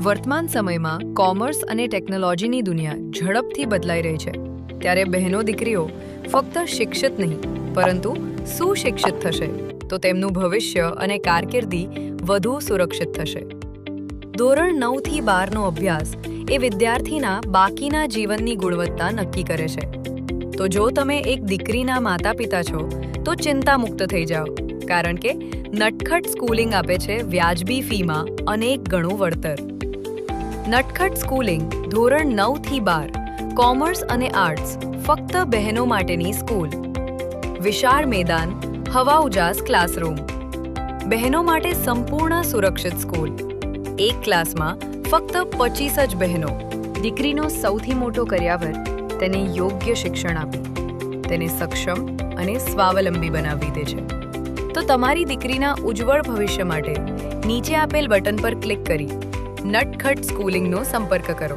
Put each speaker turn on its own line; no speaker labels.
વર્તમાન સમયમાં કોમર્સ અને ટેકનોલોજીની દુનિયા ઝડપથી બદલાઈ રહી છે, ત્યારે બહેનો દીકરીઓ ફક્ત શિક્ષિત નહીં પરંતુ સુશિક્ષિત થશે તો તેમનું ભવિષ્ય અને કારકિર્દી વધુ સુરક્ષિત થશે. ધોરણ 9 થી 12નો અભ્યાસ એ વિદ્યાર્થીના બાકીના જીવનની ગુણવત્તા નક્કી કરે છે. તો જો તમે એક દીકરીના માતા પિતા છો તો ચિંતામુક્ત થઈ જાઓ, કારણ કે નટખટ સ્કૂલિંગ આપે છે વ્યાજબી ફીમાં અનેક ગણું વળતર. નટખટ સ્કૂલિંગ ધોરણ 9 થી 12 કોમર્સ અને આર્ટ્સ ફક્ત બહેનો માટેની સ્કૂલ. વિશાળ મેદાન, હવા ઉજાસ ક્લાસરૂમ, બહેનો માટે સંપૂર્ણ સુરક્ષિત સ્કૂલ. એક ક્લાસમાં ફક્ત 25 જ બહેનો. દીકરીનો સૌથી મોટો કર્યાવર તેને યોગ્ય શિક્ષણ આપી તેને સક્ષમ અને સ્વાવલંબી બનાવી દે છે. તો તમારી દીકરીના ઉજ્જવળ ભવિષ્ય માટે નીચે આપેલ બટન પર ક્લિક કરી નટખટ સ્કૂલિંગનો સંપર્ક કરો.